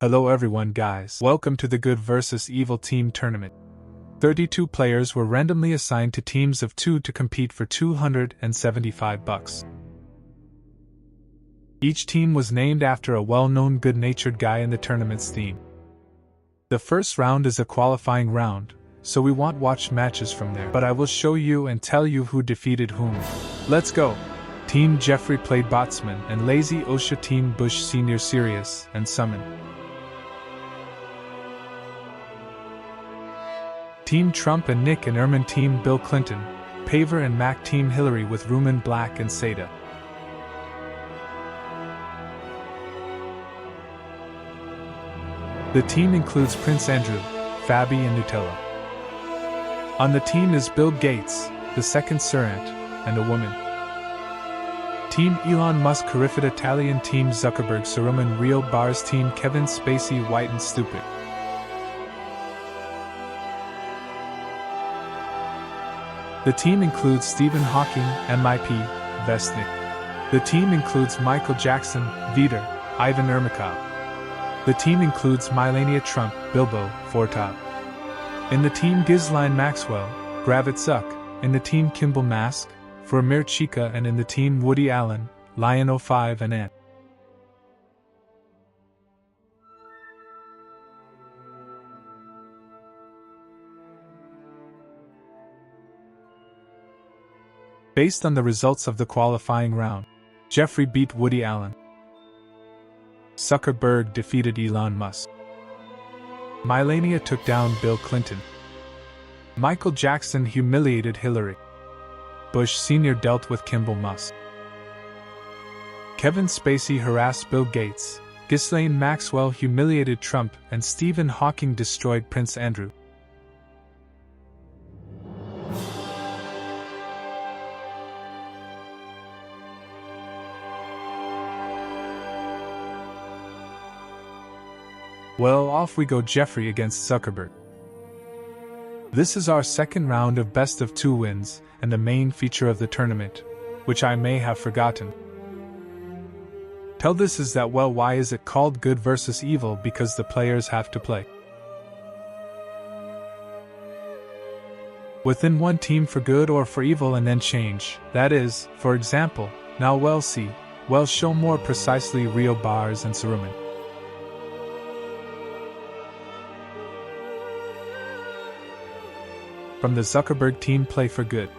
Hello everyone guys, welcome to the Good vs Evil Team Tournament. 32 players were randomly assigned to teams of 2 to compete for $275. Each team was named after a well-known good-natured guy in the tournament's theme. The first round is a qualifying round, so we won't watch matches from there, but I will show you and tell you who defeated whom. Let's go! Team Jeffrey played Botsman and Lazy Osha Team Bush Senior Serious and Summon. Team Trump and Nick and Erman Team Bill Clinton, Paver and Mac Team Hillary with Rumen Black and Seda. The team includes Prince Andrew, Fabi and Nutella. On the team is Bill Gates, the second Surant, and a woman. Team Elon Musk Horrific Italian Team Zuckerberg Saruman Real Bars Team Kevin Spacey White and Stupid. The team includes Stephen Hawking, MIP, Vestnik. The team includes Michael Jackson, Vider, Ivan Ermakov. The team includes Melania Trump, Bilbo, Fortop. In the team Ghislaine Maxwell, Gravit Zuck. In the team Kimball Mask, for Amir Chica. And in the team Woody Allen, Lion 05 and Ant. Based on the results of the qualifying round, Jeffrey beat Woody Allen. Zuckerberg defeated Elon Musk. Melania took down Bill Clinton. Michael Jackson humiliated Hillary. Bush Sr. dealt with Kimball Musk. Kevin Spacey harassed Bill Gates. Ghislaine Maxwell humiliated Trump, and Stephen Hawking destroyed Prince Andrew. Well, off we go, Jeffrey against Zuckerberg. This is our second round of best of 2 wins, and the main feature of the tournament, which I may have forgotten. This is that, well, why is it called Good vs Evil? Because the players have to play within one team for good or for evil and then change. That is, for example, now show more precisely Rio Bars and Saruman. From the Zuckerberg team play for good,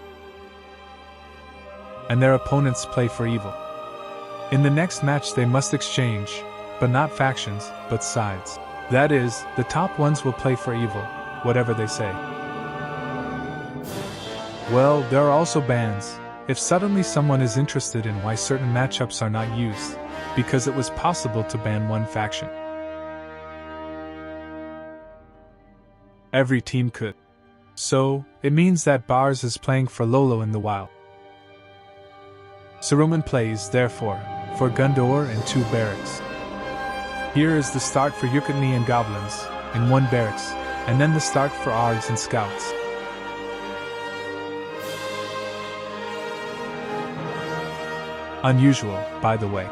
and their opponents play for evil. In the next match they must exchange, but not factions, but sides. That is, the top ones will play for evil, whatever they say. Well, there are also bans, if suddenly someone is interested in why certain matchups are not used, because it was possible to ban one faction. Every team could. So, it means that Bars is playing for Lolo in the wild. Saruman plays, therefore, for Gundor and 2 barracks. Here is the start for Yukatni and Goblins, in 1 barracks, and then the start for Args and Scouts. Unusual, by the way.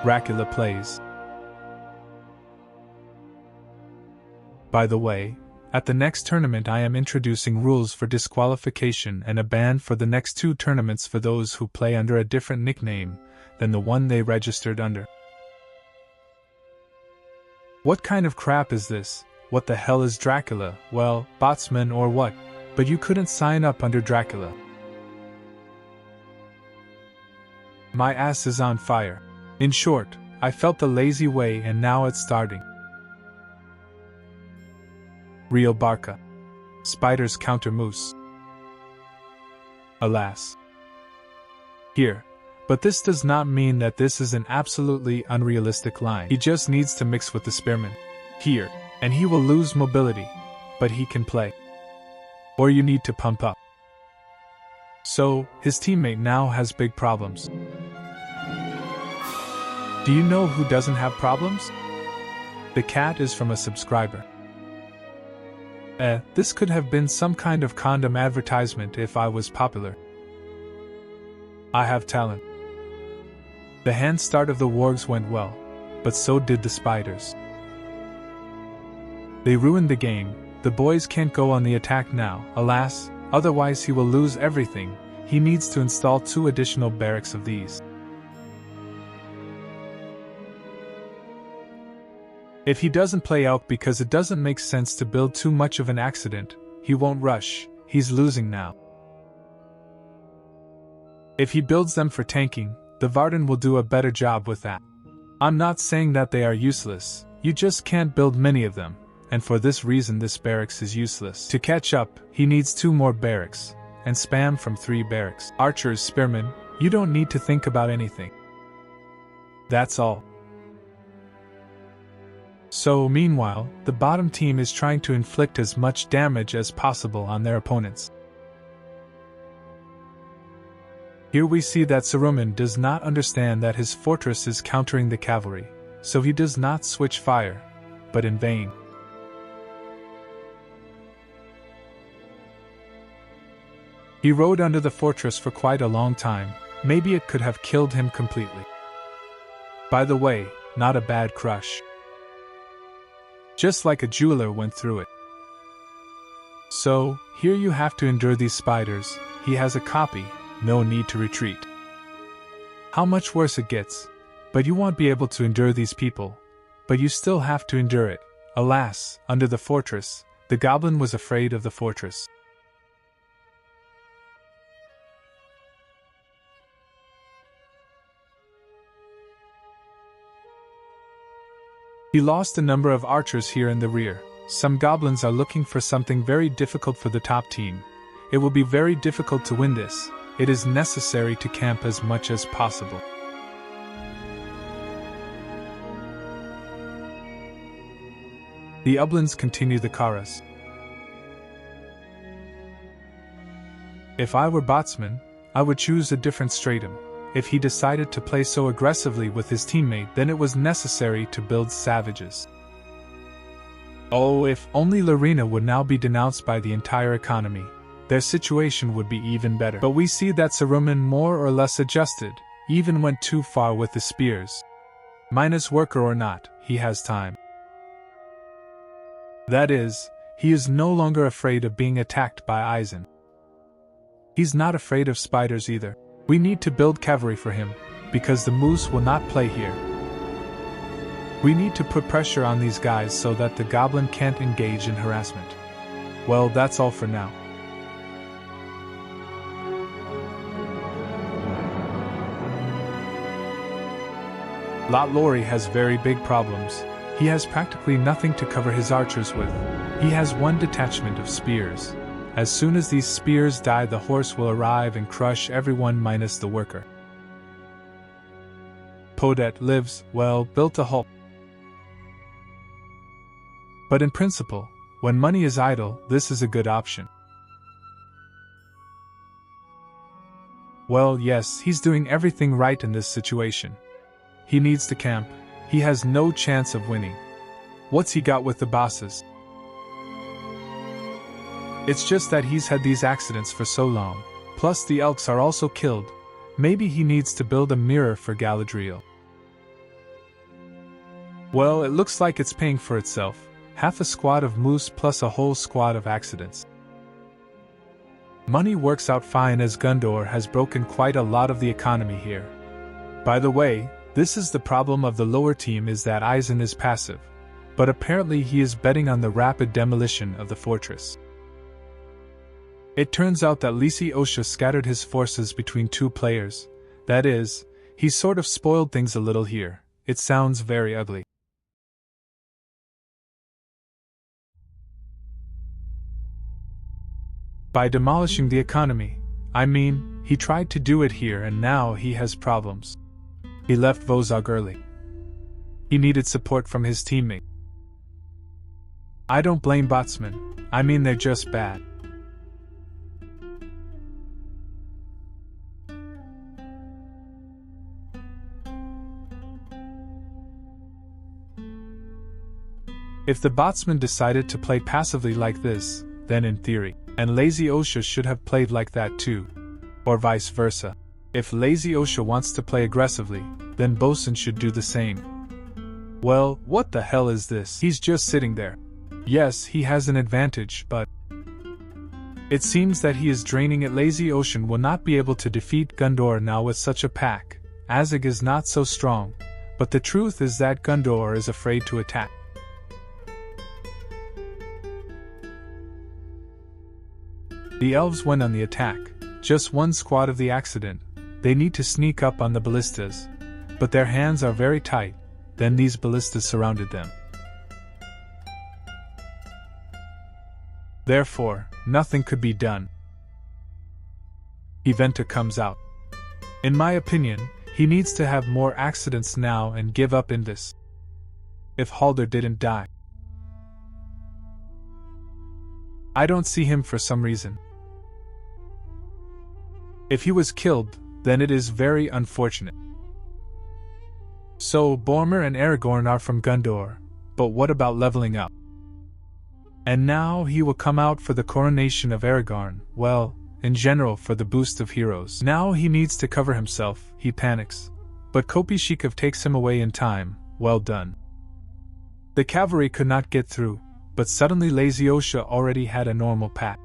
Dracula plays. By the way, at the next tournament I am introducing rules for disqualification and a ban for the next 2 tournaments for those who play under a different nickname than the one they registered under. What kind of crap is this? What the hell is Dracula? Well, Botsman or what? But you couldn't sign up under Dracula. My ass is on fire. In short, I felt the lazy way and now it's starting. Rio Barca. Spiders counter Moose. Alas. Here. But this does not mean that this is an absolutely unrealistic line. He just needs to mix with the Spearman. Here. And he will lose mobility. But he can play. Or you need to pump up. So, his teammate now has big problems. Do you know who doesn't have problems? The cat is from a subscriber. This could have been some kind of condom advertisement if I was popular. I have talent. The hand start of the wargs went well, but so did the spiders. They ruined the game. The boys can't go on the attack now, alas, otherwise he will lose everything. He needs to install 2 additional barracks of these. If he doesn't play out because it doesn't make sense to build too much of an accident, he won't rush, he's losing now. If he builds them for tanking, the Varden will do a better job with that. I'm not saying that they are useless, you just can't build many of them, and for this reason this barracks is useless. To catch up, he needs 2 more barracks, and spam from 3 barracks. Archers, spearmen, you don't need to think about anything. That's all. So, meanwhile, the bottom team is trying to inflict as much damage as possible on their opponents. Here we see that Saruman does not understand that his fortress is countering the cavalry, so he does not switch fire, but in vain. He rode under the fortress for quite a long time, maybe it could have killed him completely. By the way, not a bad crush. Just like a jeweler went through it. So, here you have to endure these spiders, he has a copy, no need to retreat. How much worse it gets, but you won't be able to endure these people, but you still have to endure it. Alas, under the fortress, the goblin was afraid of the fortress. He lost a number of archers here in the rear. Some goblins are looking for something very difficult for the top team. It will be very difficult to win this. It is necessary to camp as much as possible. The Ublins continue the chorus. If I were Botsman, I would choose a different stratum. If he decided to play so aggressively with his teammate, then it was necessary to build savages. Oh, if only Lorena would now be denounced by the entire economy, their situation would be even better. But we see that Saruman more or less adjusted, even went too far with the spears. Minus worker or not, he has time. That is, he is no longer afraid of being attacked by Eisen. He's not afraid of spiders either. We need to build cavalry for him, because the moose will not play here. We need to put pressure on these guys so that the goblin can't engage in harassment. Well, that's all for now. LOTR has very big problems. He has practically nothing to cover his archers with. He has 1 detachment of spears. As soon as these spears die, the horse will arrive and crush everyone minus the worker. Podet lives, well, built a hull. But in principle, when money is idle, this is a good option. Well, yes, he's doing everything right in this situation. He needs to camp. He has no chance of winning. What's he got with the bosses? It's just that he's had these accidents for so long, plus the elks are also killed. Maybe he needs to build a mirror for Galadriel. Well, it looks like it's paying for itself. Half a squad of moose plus a whole squad of accidents. Money works out fine as Gundor has broken quite a lot of the economy here. By the way, this is the problem of the lower team, is that Eisen is passive, but apparently he is betting on the rapid demolition of the fortress. It turns out that Lisi Osha scattered his forces between 2 players. That is, he sort of spoiled things a little here. It sounds very ugly. By demolishing the economy, I mean, he tried to do it here and now he has problems. He left Vozog early. He needed support from his teammate. I don't blame Botsman, I mean they're just bad. If the Botsman decided to play passively like this, then in theory, and Lazy Osha should have played like that too. Or vice versa. If Lazy Osha wants to play aggressively, then Bosun should do the same. Well, what the hell is this? He's just sitting there. Yes, he has an advantage, but it seems that he is draining it. Lazy Ocean will not be able to defeat Gundor now with such a pack. Azog is not so strong, but the truth is that Gundor is afraid to attack. The elves went on the attack, just one squad of the accident. They need to sneak up on the ballistas, but their hands are very tight. Then these ballistas surrounded them. Therefore, nothing could be done. Eventa comes out. In my opinion, he needs to have more accidents now and give up in this. If Halder didn't die, I don't see him for some reason. If he was killed, then it is very unfortunate. So Boromir and Aragorn are from Gundor, but what about leveling up? And now he will come out for the coronation of Aragorn, well, in general for the boost of heroes. Now he needs to cover himself, he panics. But Kopishikov takes him away in time, well done. The cavalry could not get through, but suddenly Lazy Osha already had a normal pack.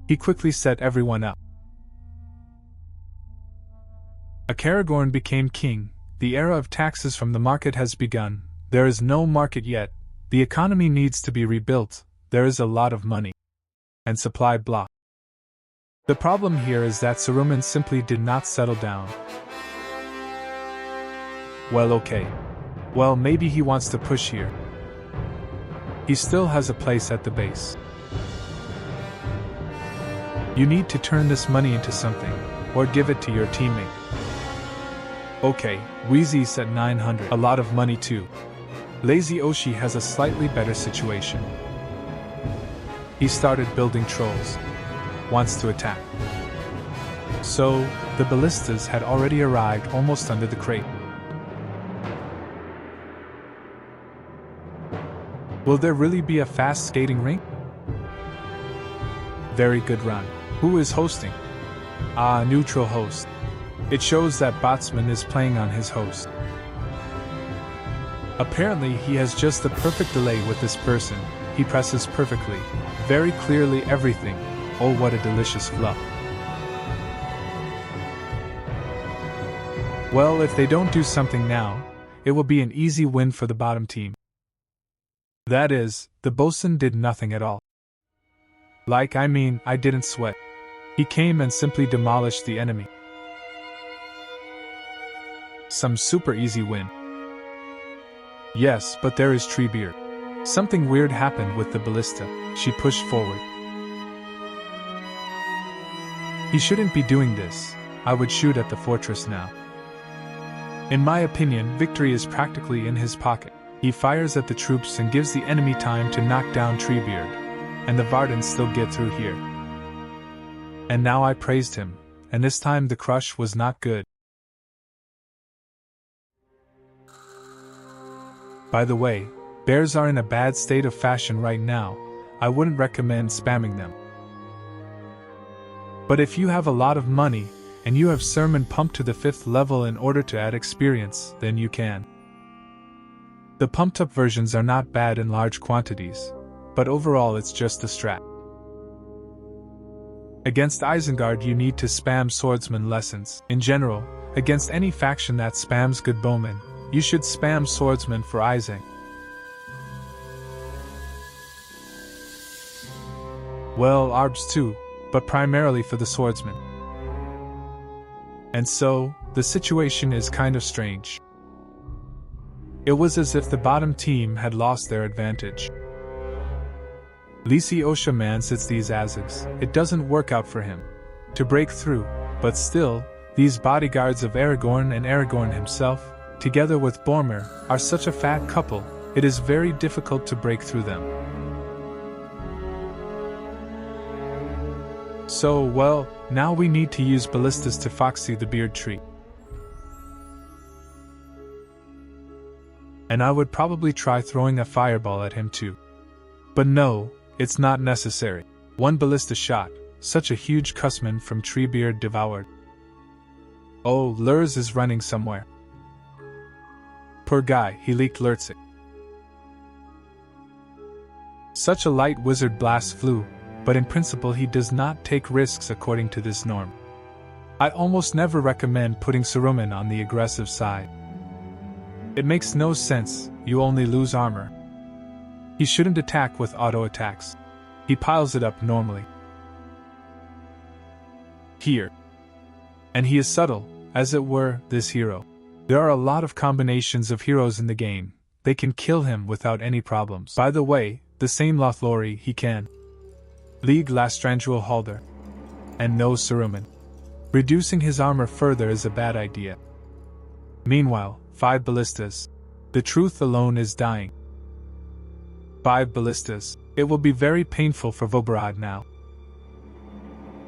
He quickly set everyone up. Aragorn became king, the era of taxes from the market has begun, there is no market yet, the economy needs to be rebuilt, there is a lot of money. And supply block. The problem here is that Saruman simply did not settle down. Well, okay. Well, maybe he wants to push here. He still has a place at the base. You need to turn this money into something, or give it to your teammate. Okay, Wheezy's at 900, a lot of money too. Lazy Oshi has a slightly better situation. He started building trolls. Wants to attack. So, the ballistas had already arrived almost under the crate. Will there really be a fast skating rink? Very good run. Who is hosting? Neutral host. It shows that Botsman is playing on his host. Apparently he has just the perfect delay with this person, he presses perfectly, very clearly everything, oh what a delicious fluff. Well, if they don't do something now, it will be an easy win for the bottom team. That is, the bosun did nothing at all. I didn't sweat. He came and simply demolished the enemy. Some super easy win. Yes, but there is Treebeard. Something weird happened with the ballista, she pushed forward. He shouldn't be doing this, I would shoot at the fortress now. In my opinion, victory is practically in his pocket. He fires at the troops and gives the enemy time to knock down Treebeard, and the Vardens still get through here. And now I praised him, and this time the crush was not good. By the way, bears are in a bad state of fashion right now, I wouldn't recommend spamming them. But if you have a lot of money, and you have Sermon pumped to the 5th level in order to add experience, then you can. The pumped up versions are not bad in large quantities, but overall it's just a strat. Against Isengard you need to spam swordsman lessons. In general, against any faction that spams good bowmen, you should spam swordsman for Iseng. Well, Arbs too, but primarily for the swordsman. And so, the situation is kind of strange. It was as if the bottom team had lost their advantage. Lisi Osha man sits these Azogs, it doesn't work out for him to break through, but still, these bodyguards of Aragorn and Aragorn himself, together with Boromir, are such a fat couple, it is very difficult to break through them. So, well, now we need to use ballistas to Foxy the Beard Tree. And I would probably try throwing a fireball at him too. But no, it's not necessary. One ballista shot, such a huge cussman from Treebeard devoured. Oh, Lurs is running somewhere. Poor guy, he leaked Lurtzik. Such a light wizard blast flew, but in principle he does not take risks according to this norm. I almost never recommend putting Saruman on the aggressive side. It makes no sense, you only lose armor. He shouldn't attack with auto attacks. He piles it up normally. Here. And he is subtle, as it were, this hero. There are a lot of combinations of heroes in the game. They can kill him without any problems. By the way, the same Lothlori he can League Lastrandual Halder. And no Saruman. Reducing his armor further is a bad idea. Meanwhile, 5 ballistas. The truth alone is dying. 5 ballistas. It will be very painful for Voborad now.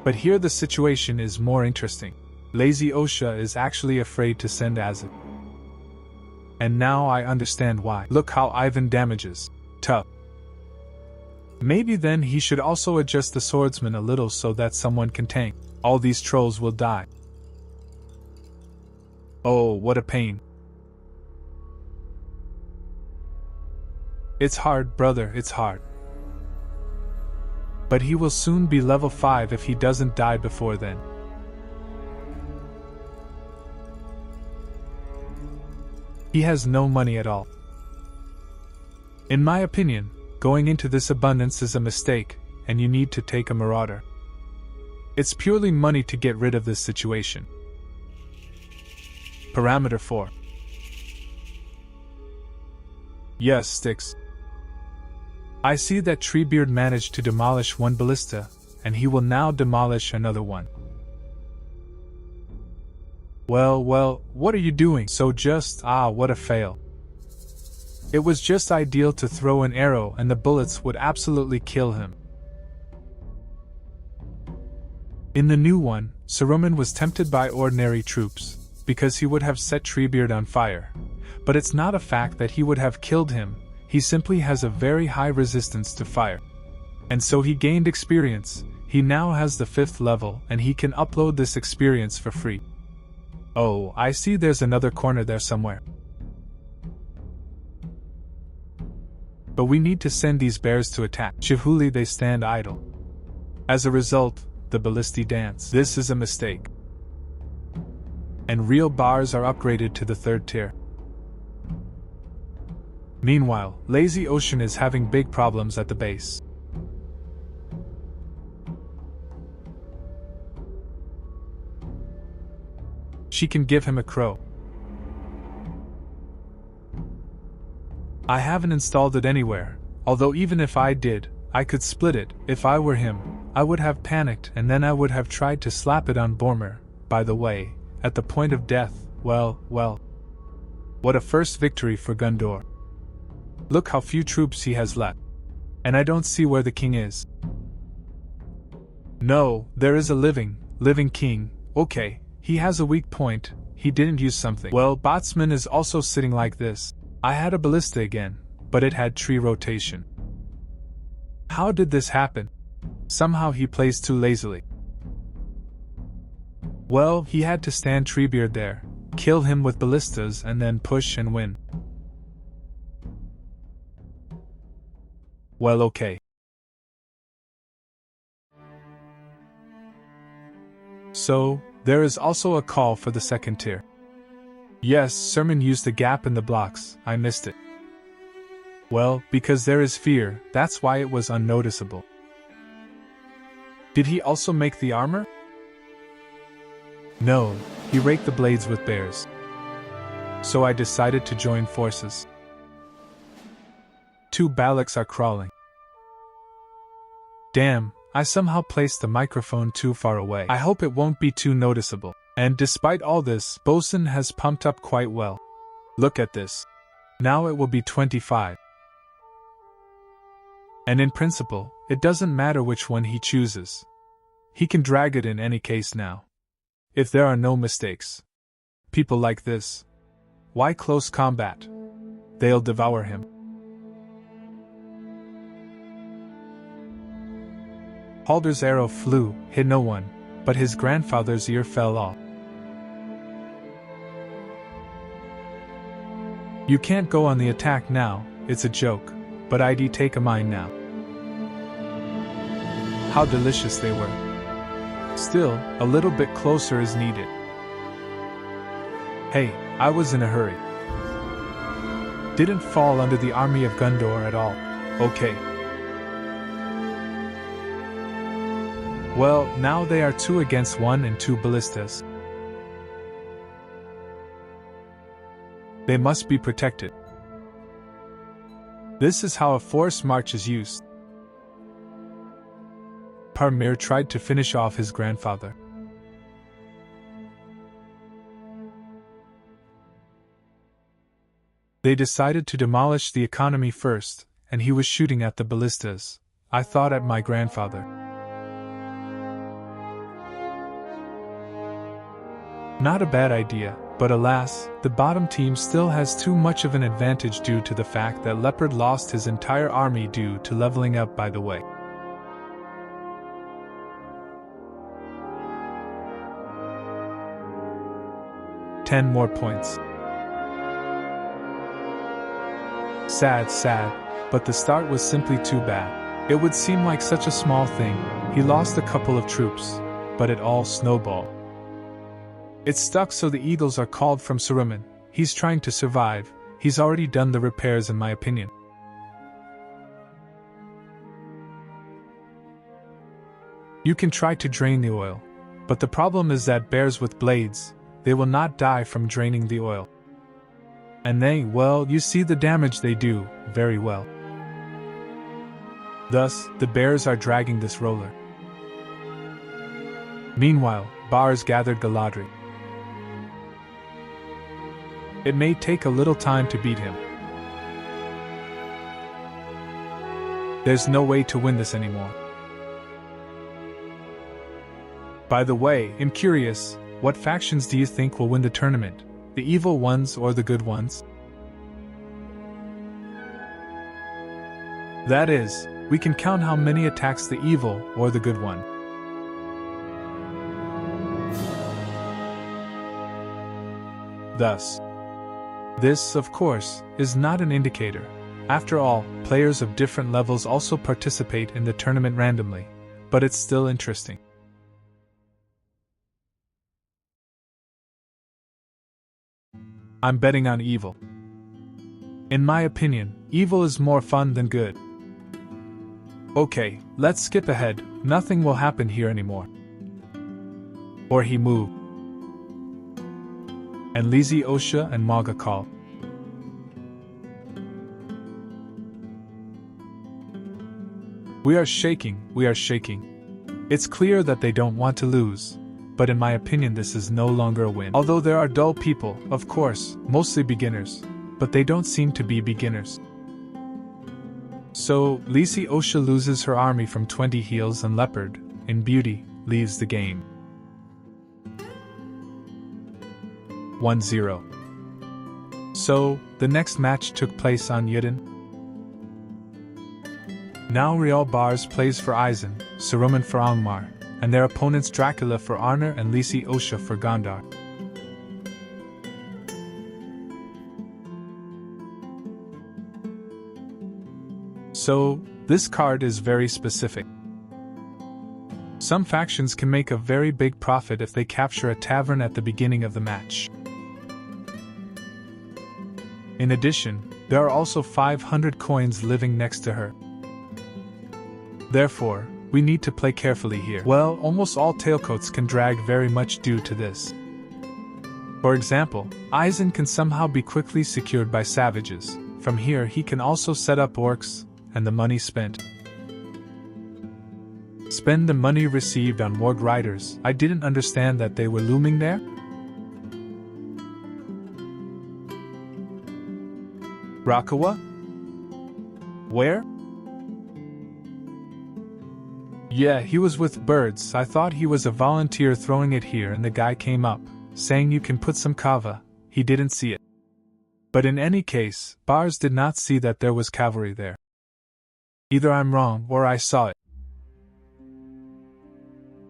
But here the situation is more interesting. Lazy Osha is actually afraid to send Azek. And now I understand why. Look how Ivan damages. Tough. Maybe then he should also adjust the swordsman a little so that someone can tank. All these trolls will die. Oh, what a pain. It's hard, brother, it's hard. But he will soon be level 5 if he doesn't die before then. He has no money at all. In my opinion, going into this abundance is a mistake, and you need to take a marauder. It's purely money to get rid of this situation. Parameter 4. Yes, Sticks. I see that Treebeard managed to demolish one ballista, and he will now demolish another one. Well, what are you doing? So just, what a fail. It was just ideal to throw an arrow and the bullets would absolutely kill him. In the new one, Saruman was tempted by ordinary troops, because he would have set Treebeard on fire. But it's not a fact that he would have killed him, he simply has a very high resistance to fire. And so he gained experience, he now has the 5th level and he can upload this experience for free. Oh, I see there's another corner there somewhere. But we need to send these bears to attack. Chihuli they stand idle. As a result, the ballisti dance. This is a mistake. And real bars are upgraded to the 3rd tier. Meanwhile, Lazy Ocean is having big problems at the base. She can give him a crow. I haven't installed it anywhere, although even if I did, I could split it. If I were him, I would have panicked and then I would have tried to slap it on Bormer. By the way, at the point of death, well. What a first victory for Gundor. Look how few troops he has left. And I don't see where the king is. No, there is a living king, okay. He has a weak point, he didn't use something. Well, Botsman is also sitting like this. I had a ballista again, but it had tree rotation. How did this happen? Somehow he plays too lazily. Well, he had to stand Treebeard there, kill him with ballistas and then push and win. Well, okay. So, there is also a call for the 2nd tier. Yes, Sermon used a gap in the blocks, I missed it. Well, because there is fear, that's why it was unnoticeable. Did he also make the armor? No, he raked the blades with bears. So I decided to join forces. 2 Balaks are crawling. Damn, I somehow placed the microphone too far away. I hope it won't be too noticeable. And despite all this, Bosun has pumped up quite well. Look at this. Now it will be 25. And in principle, it doesn't matter which one he chooses. He can drag it in any case now. If there are no mistakes. People like this. Why close combat? They'll devour him. Halder's arrow flew, hit no one, but his grandfather's ear fell off. You can't go on the attack now, it's a joke, but I'd take a mine now. How delicious they were. Still, a little bit closer is needed. Hey, I was in a hurry. Didn't fall under the army of Gondor at all. Okay. Well, now they are 2 against 1 and 2 ballistas. They must be protected. This is how a forced march is used. Parmir tried to finish off his grandfather. They decided to demolish the economy first, and he was shooting at the ballistas. I thought at my grandfather. Not a bad idea, but alas, the bottom team still has too much of an advantage due to the fact that Leopard lost his entire army due to leveling up by the way. Ten more points. Sad, but the start was simply too bad. It would seem like such a small thing. He lost a couple of troops, but it all snowballed. It stuck, so the Eagles are called from Saruman. He's trying to survive. He's already done the repairs in my opinion. You can try to drain the oil, but the problem is that bears with blades, they will not die from draining the oil. And they, well, you see the damage they do, very well. Thus, the bears are dragging this roller. Meanwhile, Bars gathered Galadriel. It may take a little time to beat him. There's no way to win this anymore. By the way, I'm curious, what factions do you think will win the tournament? The evil ones or the good ones? That is, we can count how many attacks the evil or the good one. Thus, this, of course, is not an indicator. After all, players of different levels also participate in the tournament randomly, but it's still interesting. I'm betting on evil. In my opinion, evil is more fun than good. Okay, let's skip ahead, nothing will happen here anymore. Or he moved. And Lizzie Osha and Maga call. We are shaking. It's clear that they don't want to lose. But in my opinion this is no longer a win. Although there are dull people, of course, mostly beginners, but they don't seem to be beginners. So, Lisi Osha loses her army from 20 heals and Leopard, in beauty, leaves the game. 1-0. So, the next match took place on Yudin. Now Real Bars plays for Eisen, Saruman for Angmar, and their opponents Dracula for Arnor and Lisi Osha for Gondar. So, this card is very specific. Some factions can make a very big profit if they capture a tavern at the beginning of the match. In addition, there are also 500 coins living next to her. Therefore, we need to play carefully here. Well, almost all tailcoats can drag very much due to this. For example, Eisen can somehow be quickly secured by savages. From here he can also set up orcs, and the money spent. Spend the money received on warg riders. I didn't understand that they were looming there? Rakawa? Where? Yeah, he was with birds. I thought he was a volunteer throwing it here, and the guy came up, saying you can put some kava. He didn't see it. But in any case, Bars did not see that there was cavalry there. Either I'm wrong, or I saw it.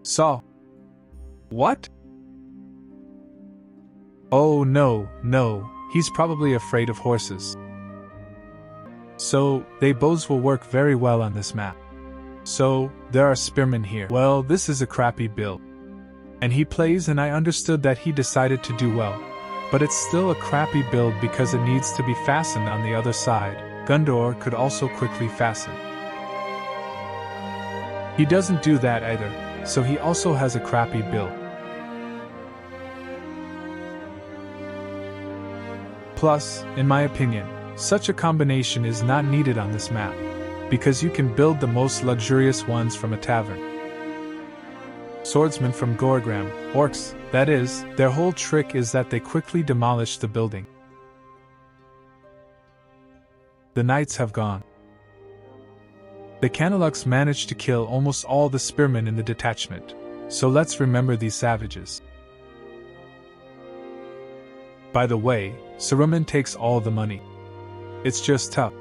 Saw? What? Oh no, he's probably afraid of horses. So, they bows will work very well on this map. So, there are spearmen here. Well, this is a crappy build. And he plays, and I understood that he decided to do well. But it's still a crappy build because it needs to be fastened on the other side. Gundor could also quickly fasten. He doesn't do that either, so he also has a crappy build. Plus, in my opinion, such a combination is not needed on this map, because you can build the most luxurious ones from a tavern. Swordsmen from Gorgram, orcs, that is, their whole trick is that they quickly demolish the building. The knights have gone. The Canucks managed to kill almost all the spearmen in the detachment, so let's remember these savages. By the way, Saruman takes all the money. It's just tough.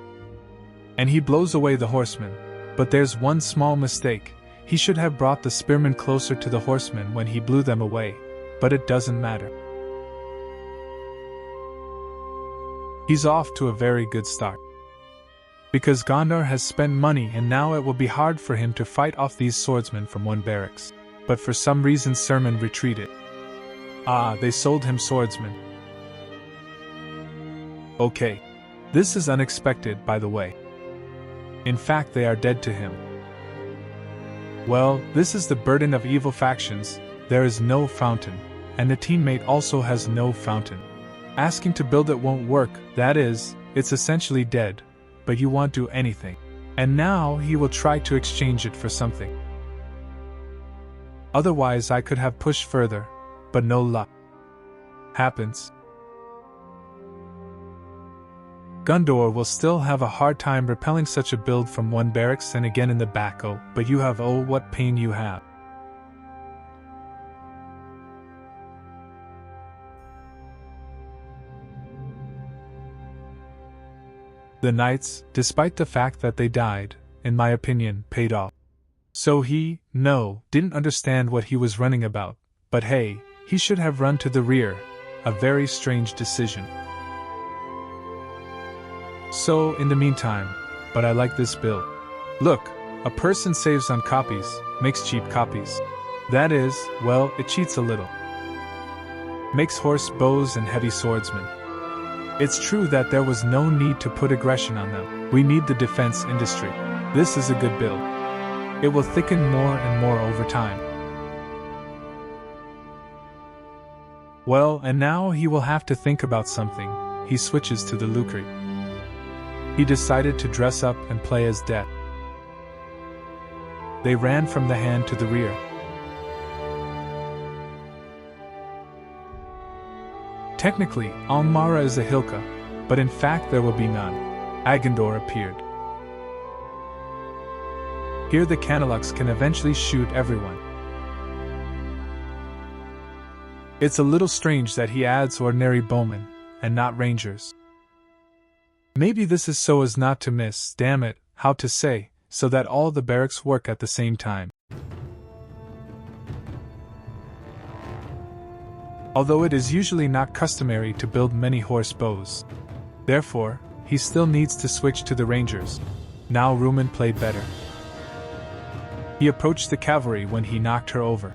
And he blows away the horsemen, but there's one small mistake. He should have brought the spearmen closer to the horsemen when he blew them away, but it doesn't matter. He's off to a very good start. Because Gondar has spent money and now it will be hard for him to fight off these swordsmen from one barracks. But for some reason Sermon retreated. Ah, they sold him swordsmen. Okay. This is unexpected, by the way. In fact, they are dead to him. Well, this is the burden of evil factions. There is no fountain, and the teammate also has no fountain. Asking to build it won't work, that is, it's essentially dead, but you won't do anything. And now he will try to exchange it for something. Otherwise I could have pushed further, but no luck. Happens. Gundor will still have a hard time repelling such a build from one barracks and again in the back. Oh, but you have, oh what pain you have. The knights, despite the fact that they died, in my opinion, paid off. So he, didn't understand what he was running about, but hey, he should have run to the rear, a very strange decision. So, in the meantime, but I like this build. Look, a person saves on copies, makes cheap copies. That is, well, it cheats a little. Makes horse bows and heavy swordsmen. It's true that there was no need to put aggression on them. We need the defense industry. This is a good build. It will thicken more and more over time. Well, and now he will have to think about something. He switches to the Lucre. He decided to dress up and play as Death. They ran from the hand to the rear. Technically, Almara is a Hilka, but in fact there will be none. Agandor appeared. Here the Canucks can eventually shoot everyone. It's a little strange that he adds ordinary bowmen, and not rangers. Maybe this is so as not to miss, damn it, how to say, so that all the barracks work at the same time. Although it is usually not customary to build many horse bows. Therefore, he still needs to switch to the rangers. Now Rumen played better. He approached the cavalry when he knocked her over.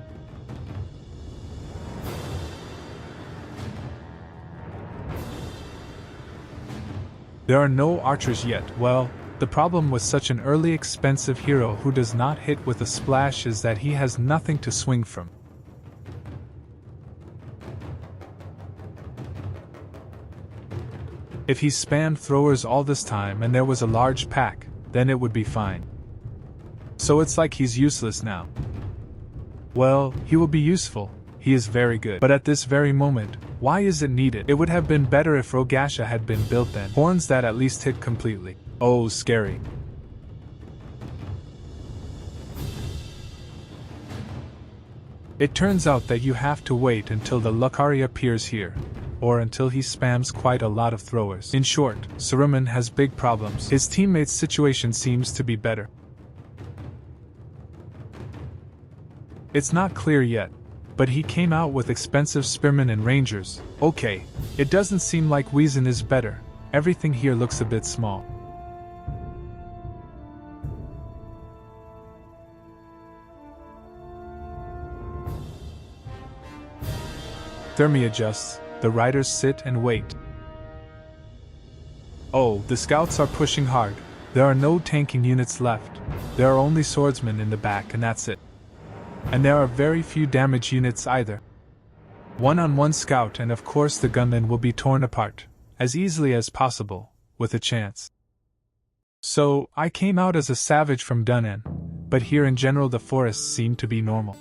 There are no archers yet. Well, the problem with such an early expensive hero who does not hit with a splash is that he has nothing to swing from. If he spammed throwers all this time and there was a large pack, then it would be fine. So it's like he's useless now. Well, he will be useful, he is very good. But at this very moment, why is it needed? It would have been better if Rogasha had been built then. Horns that at least hit completely. Oh, scary. It turns out that you have to wait until the Lakari appears here, or until he spams quite a lot of throwers. In short, Saruman has big problems. His teammate's situation seems to be better. It's not clear yet, but he came out with expensive spearmen and rangers. Okay, it doesn't seem like Wiesen is better. Everything here looks a bit small. Thermi adjusts, the riders sit and wait. Oh, the scouts are pushing hard. There are no tanking units left. There are only swordsmen in the back and that's it. And there are very few damage units either. One-on-one scout and of course the gunmen will be torn apart, as easily as possible, with a chance. So, I came out as a savage from Dunnan, but here in general the forests seem to be normal.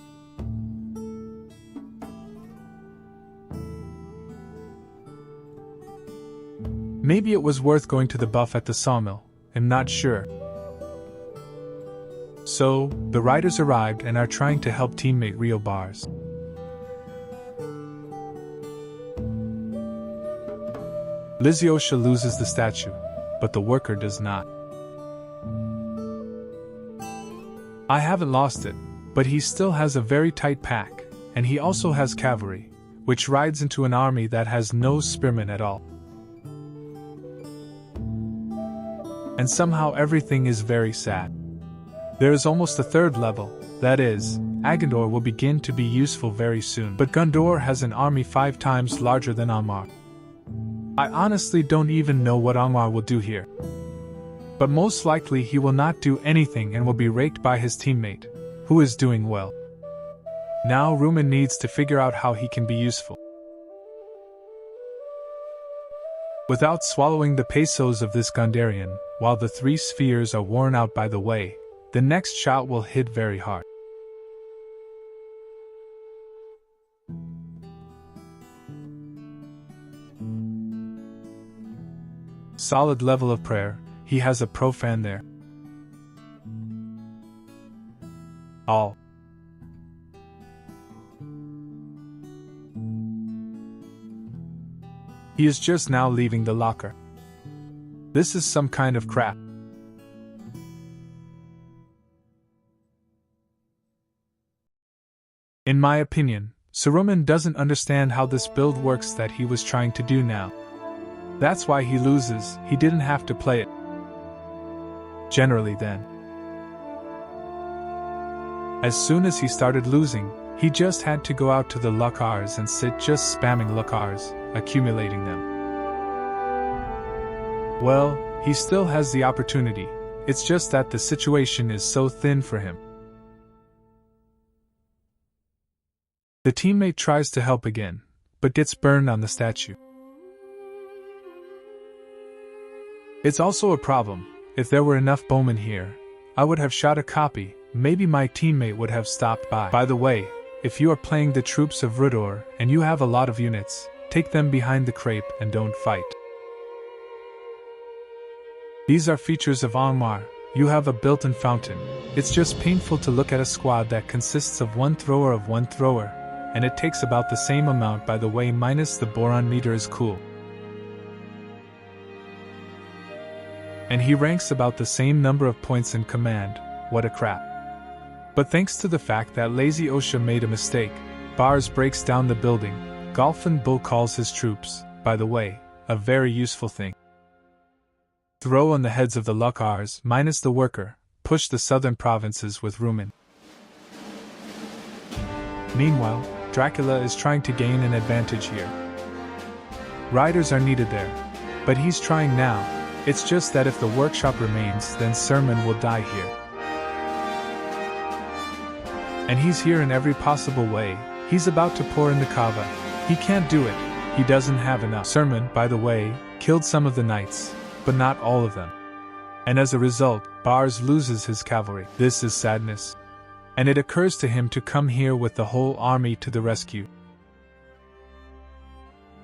Maybe it was worth going to the buff at the sawmill, I'm not sure. So, the riders arrived and are trying to help teammate Rio Bars. Lysiosha loses the statue, but the worker does not. I haven't lost it, but he still has a very tight pack, and he also has cavalry, which rides into an army that has no spearmen at all. And somehow everything is very sad. There is almost a third level, that is, Agandor will begin to be useful very soon, but Gondor has an army 5 times larger than Angmar. I honestly don't even know what Angmar will do here. But most likely he will not do anything and will be raked by his teammate, who is doing well. Now Rumen needs to figure out how he can be useful. Without swallowing the pesos of this Gondarian, while the 3 spheres are worn out by the way, the next shot will hit very hard. Solid level of prayer, he has a profan there. All. He is just now leaving the locker. This is some kind of crap. In my opinion, Saruman doesn't understand how this build works that he was trying to do now. That's why he loses, he didn't have to play it. Generally then. As soon as he started losing, he just had to go out to the LOTRs and sit just spamming LOTRs, accumulating them. Well, he still has the opportunity, it's just that the situation is so thin for him. The teammate tries to help again, but gets burned on the statue. It's also a problem. If there were enough bowmen here, I would have shot a copy, maybe my teammate would have stopped by. By the way, if you are playing the troops of Rudor and you have a lot of units, take them behind the crepe and don't fight. These are features of Angmar. You have a built-in fountain. It's just painful to look at a squad that consists of one thrower, and it takes about the same amount by the way minus the boron meter is cool. And he ranks about the same number of points in command, what a crap. But thanks to the fact that Lazy Osha made a mistake, Bars breaks down the building, Golfin Bull calls his troops, by the way, a very useful thing. Throw on the heads of the LOTRs minus the worker, push the southern provinces with Rumen. Meanwhile, Dracula is trying to gain an advantage here. Riders are needed there, but he's trying now. It's just that if the workshop remains, then Sermon will die here. And he's here in every possible way. He's about to pour in the kava. He can't do it. He doesn't have enough. Sermon, by the way, killed some of the knights, but not all of them. And as a result, Bars loses his cavalry. This is sadness. And it occurs to him to come here with the whole army to the rescue.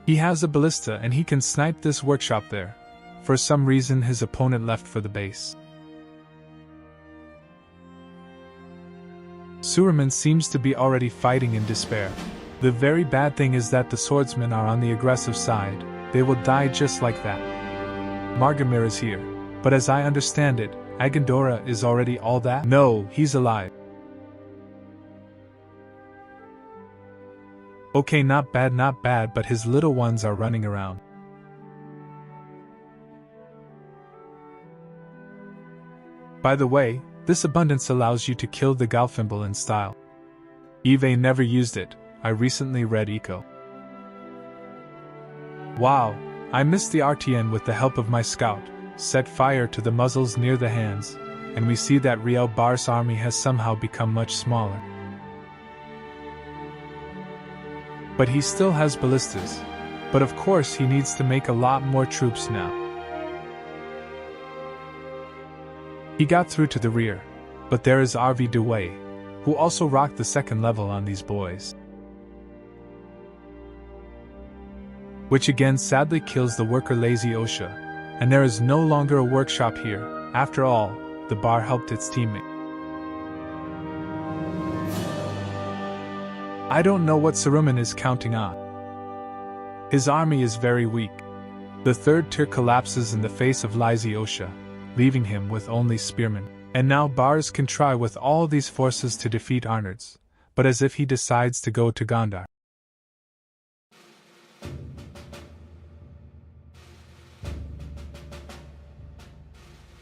He has a ballista and he can snipe this workshop there. For some reason his opponent left for the base. Suruman seems to be already fighting in despair. The very bad thing is that the swordsmen are on the aggressive side. They will die just like that. Margamir is here, but as I understand it, Agandora is already all that? No, he's alive. Okay, not bad, but his little ones are running around. By the way, this abundance allows you to kill the Galfimble in style. Eve never used it, I recently read Eco. Wow, I missed the RTN with the help of my scout, set fire to the muzzles near the hands, and we see that Riel Bar's army has somehow become much smaller. But he still has ballistas. But of course he needs to make a lot more troops now. He got through to the rear, but there is ROTWK, who also rocked the second level on these boys. Which again sadly kills the worker Lazy Osha, and there is no longer a workshop here. After all, the bar helped its teammate. I don't know what Saruman is counting on. His army is very weak. The third tier collapses in the face of Lazy Osha, leaving him with only spearmen. And now Bars can try with all these forces to defeat Arnards, but as if he decides to go to Gondar.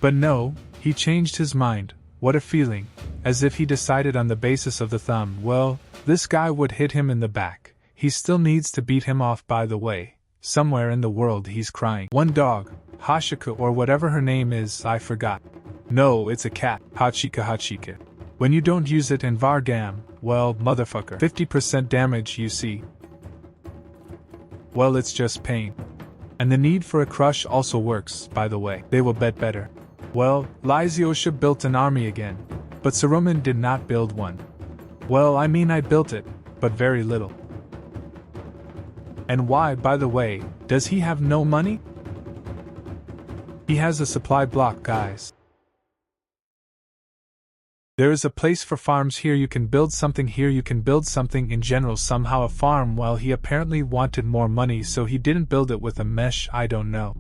But no, he changed his mind. What a feeling, as if he decided on the basis of the thumb. Well, this guy would hit him in the back. He still needs to beat him off, by the way. Somewhere in the world he's crying. One dog, Hashika or whatever her name is, I forgot. No, it's a cat, Hachika. When you don't use it in Vargam, well, motherfucker. 50% damage, you see. Well, it's just pain. And the need for a crush also works, by the way. They will bet better. Well, Lysiosha built an army again, but Saruman did not build one. Well, I mean I built it, but very little. And why, by the way, does he have no money? He has a supply block, guys. There is a place for farms here, you can build something here, you can build something in general, somehow a farm. Well, he apparently wanted more money, so he didn't build it with a mesh, I don't know.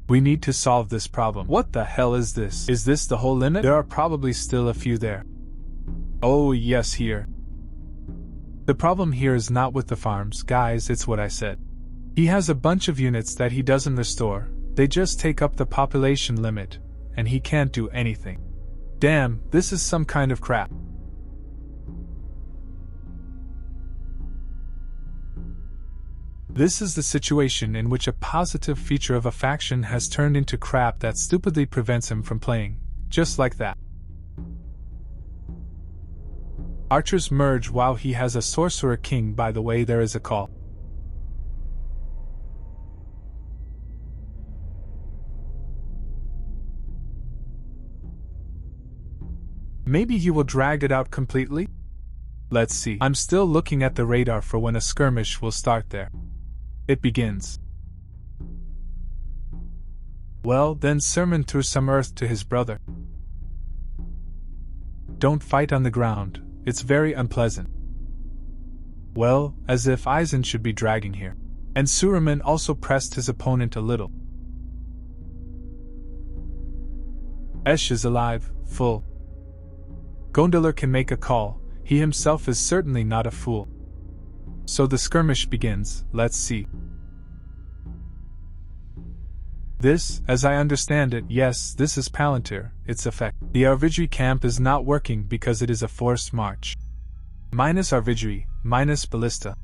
We need to solve this problem. What the hell is this? Is this the whole limit? There are probably still a few there. Oh yes, here. The problem here is not with the farms, guys, it's what I said. He has a bunch of units that he doesn't restore. They just take up the population limit, and he can't do anything. Damn, this is some kind of crap. This is the situation in which a positive feature of a faction has turned into crap that stupidly prevents him from playing, just like that. Archers merge while he has a sorcerer king, by the way, there is a call. Maybe he will drag it out completely? Let's see. I'm still looking at the radar for when a skirmish will start there. It begins. Well, then Sermon threw some earth to his brother. Don't fight on the ground, it's very unpleasant. Well, as if Eisen should be dragging here. And Suruman also pressed his opponent a little. Esh is alive, full. Gondoler can make a call, he himself is certainly not a fool. So the skirmish begins, let's see. This, as I understand it, yes, this is Palantir, its effect. The Arvidri camp is not working because it is a forced march. Minus Arvidri, minus Ballista.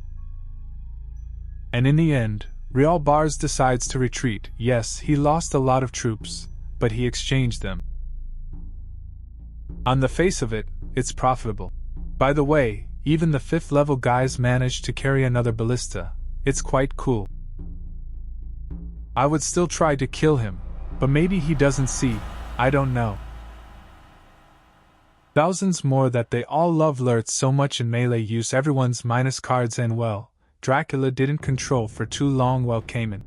And in the end, Real Bars decides to retreat. Yes, he lost a lot of troops, but he exchanged them. On the face of it, it's profitable. By the way, even the 5th level guys managed to carry another ballista. It's quite cool. I would still try to kill him, but maybe he doesn't see, I don't know. Thousands more that they all love Lurtz so much in melee use, everyone's minus cards, and well, Dracula didn't control for too long, well, Cayman.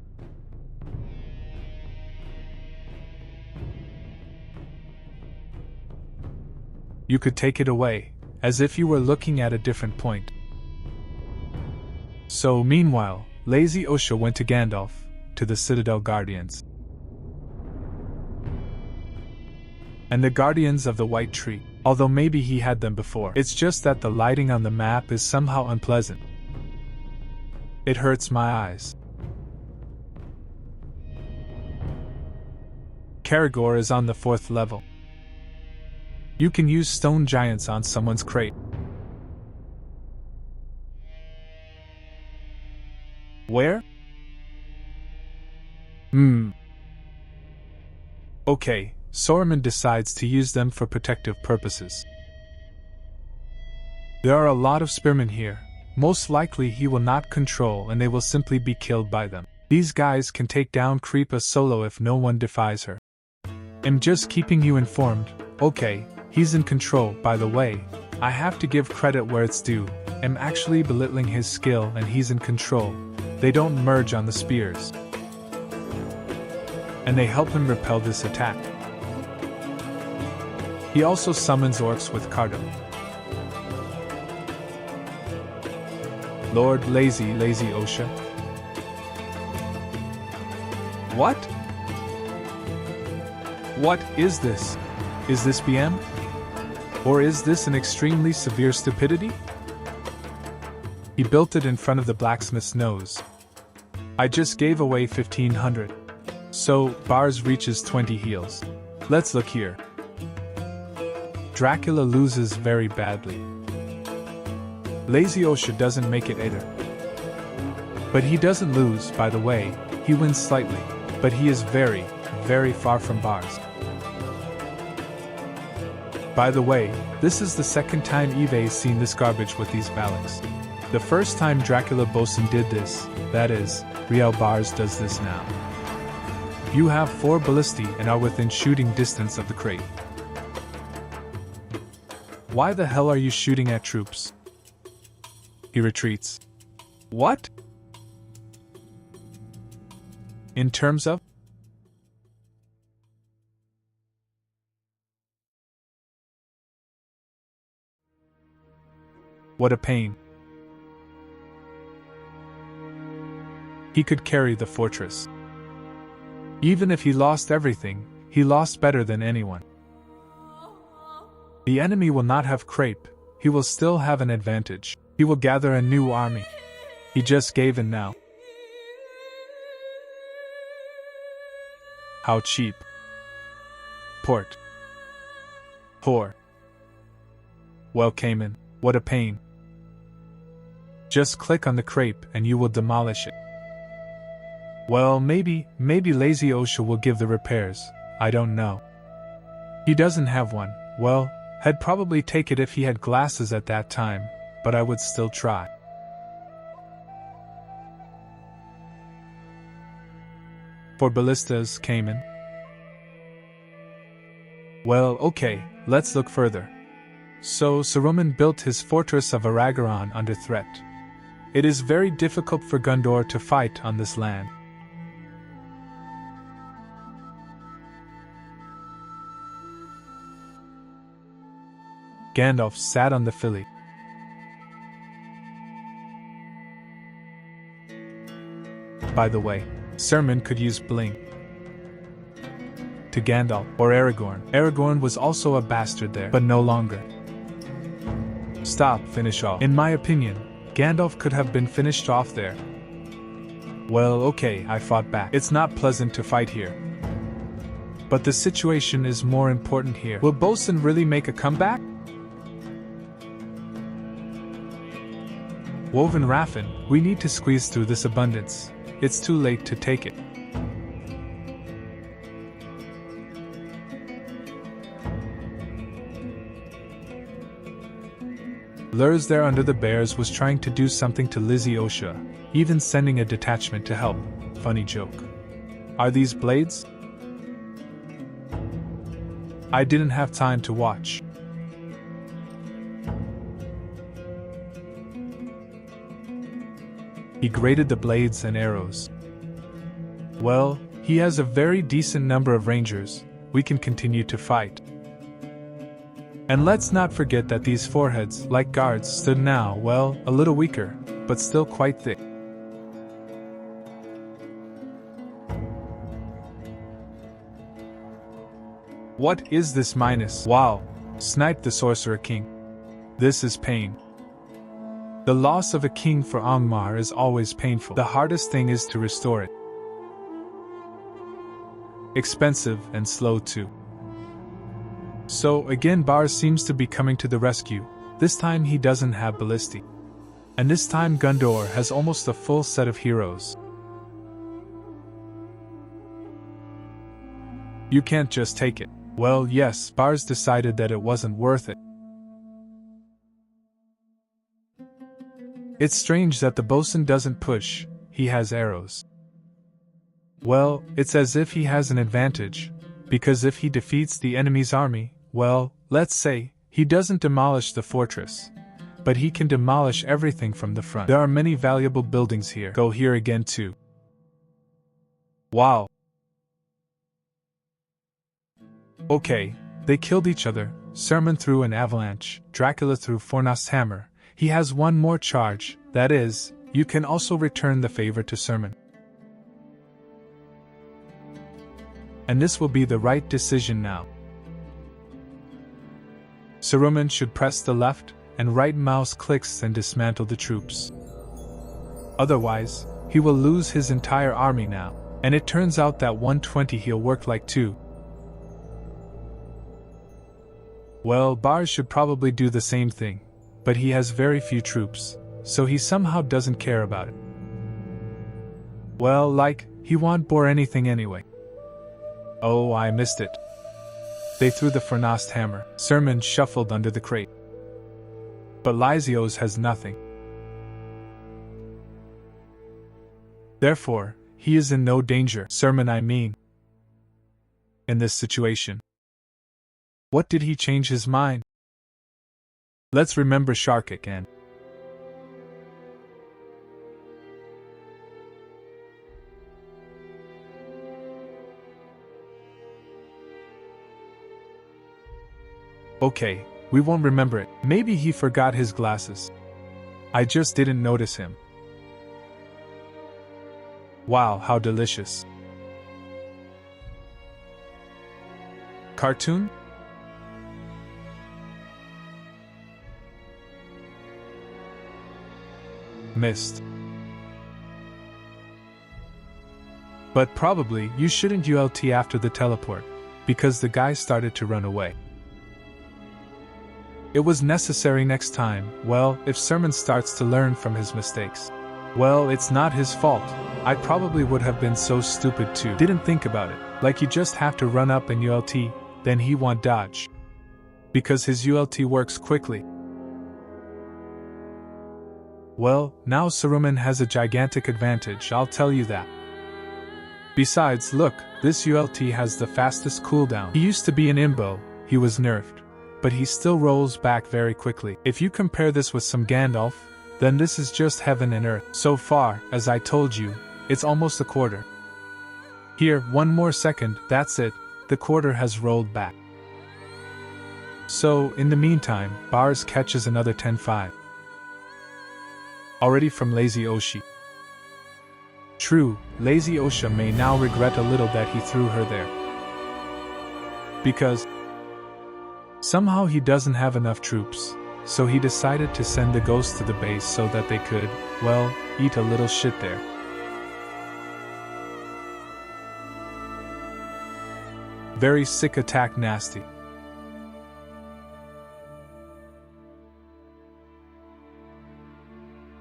You could take it away, as if you were looking at a different point. So, meanwhile, Lazy Osha went to Gandalf, to the Citadel Guardians. And the Guardians of the White Tree, although maybe he had them before. It's just that the lighting on the map is somehow unpleasant. It hurts my eyes. Karagor is on the 4th level. You can use stone giants on someone's crate. Where? Okay, Saruman decides to use them for protective purposes. There are a lot of spearmen here. Most likely he will not control and they will simply be killed by them. These guys can take down Creepa solo if no one defies her. I'm just keeping you informed. Okay, he's in control, by the way. I have to give credit where it's due. I'm actually belittling his skill and he's in control. They don't merge on the spears. And they help him repel this attack. He also summons orcs with Cardo. Lord Lazy Osha. What? What is this? Is this BM? Or is this an extremely severe stupidity? He built it in front of the blacksmith's nose. I just gave away 1500. So, Bars reaches 20 heals. Let's look here. Dracula loses very badly. Lazy Osha doesn't make it either. But he doesn't lose, by the way, he wins slightly, but he is very, very far from Bars. By the way, this is the second time Eve's seen this garbage with these Balacs. The first time Dracula Bosun did this, that is, Riel Bars does this now. You have 4 ballistae and are within shooting distance of the crate. Why the hell are you shooting at troops? He retreats. What? In terms of? What a pain. He could carry the fortress. Even if he lost everything, he lost better than anyone. The enemy will not have crepe, he will still have an advantage. He will gather a new army. He just gave in now. How cheap. Port. Poor. Well, Cayman, what a pain. Just click on the crepe and you will demolish it. Well, maybe Lazy Osha will give the repairs, I don't know. He doesn't have one, well, I'd probably take it if he had glasses at that time, but I would still try. For ballistas, Cayman. Well, okay, let's look further. So Saruman built his fortress of Aragaron under threat. It is very difficult for Gondor to fight on this land. Gandalf sat on the filly. By the way, Saruman could use bling. To Gandalf or Aragorn. Aragorn was also a bastard there, but no longer. Stop, finish off. In my opinion, Gandalf could have been finished off there. Well, okay, I fought back. It's not pleasant to fight here. But the situation is more important here. Will Bosun really make a comeback? Woven Raffin, we need to squeeze through this abundance. It's too late to take it. Lurs there under the bears was trying to do something to Lizzie Osha, even sending a detachment to help. Funny joke. Are these blades? I didn't have time to watch. He graded the blades and arrows. Well, he has a very decent number of rangers, we can continue to fight. And let's not forget that these foreheads, like guards, stood now, well, a little weaker, but still quite thick. What is this minus? Wow! Sniped the Sorcerer King. This is pain. The loss of a king for Angmar is always painful. The hardest thing is to restore it. Expensive and slow too. So again Bars seems to be coming to the rescue. This time he doesn't have ballistae. And this time Gundor has almost a full set of heroes. You can't just take it. Well, yes, Bars decided that it wasn't worth it. It's strange that the bosun doesn't push, he has arrows. Well, it's as if he has an advantage, because if he defeats the enemy's army, well, let's say, he doesn't demolish the fortress, but he can demolish everything from the front. There are many valuable buildings here. Go here again too. Wow. Okay, they killed each other. Sermon threw an avalanche, Dracula threw Fornost's hammer. He has one more charge, that is, you can also return the favor to Sermon. And this will be the right decision now. Saruman should press the left and right mouse clicks and dismantle the troops. Otherwise, he will lose his entire army now, and it turns out that 120 he'll work like 2. Well, Bars should probably do the same thing, but he has very few troops, so he somehow doesn't care about it. Well, like, he won't bore anything anyway. Oh, I missed it. They threw the Fornost hammer. Sermon shuffled under the crate. But Lysios has nothing. Therefore, he is in no danger. Sermon, I mean. In this situation. What did he change his mind? Let's remember Shark again. Okay, we won't remember it. Maybe he forgot his glasses. I just didn't notice him. Wow, how delicious. Cartoon? Missed. But probably you shouldn't ult after the teleport, because the guy started to run away. It was necessary next time. Well, if Sermon starts to learn from his mistakes. Well, it's not his fault. I probably would have been so stupid too. Didn't think about it. Like you just have to run up and ult, then he won't dodge. Because his ult works quickly. Well, now Saruman has a gigantic advantage, I'll tell you that. Besides, look, this ult has the fastest cooldown. He used to be an imbo, he was nerfed. But he still rolls back very quickly. If you compare this with some Gandalf, then this is just heaven and earth. So far, as I told you, it's almost a quarter. Here, one more second, that's it, the quarter has rolled back. So, in the meantime, Bars catches another 10-5. Already from Lazy Oshi. True, Lazy Osha may now regret a little that he threw her there. Because somehow he doesn't have enough troops, so he decided to send the ghosts to the base so that they could, well, eat a little shit there. Very sick attack, nasty.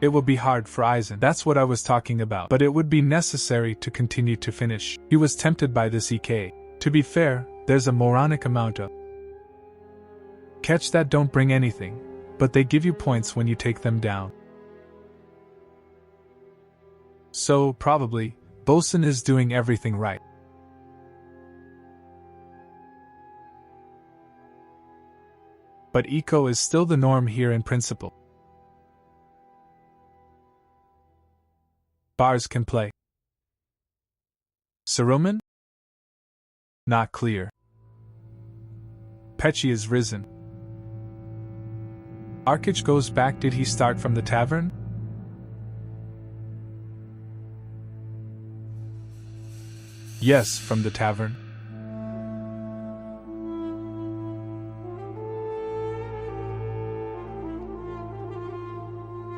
It will be hard for Aizen. That's what I was talking about. But it would be necessary to continue to finish. He was tempted by this EK. To be fair, there's a moronic amount of catch that don't bring anything, but they give you points when you take them down. So, probably, Bosun is doing everything right. But eco is still the norm here in principle. Bars can play. Saruman? Not clear. Pechi is risen. Arkich goes back. Did he start from the tavern? Yes, from the tavern.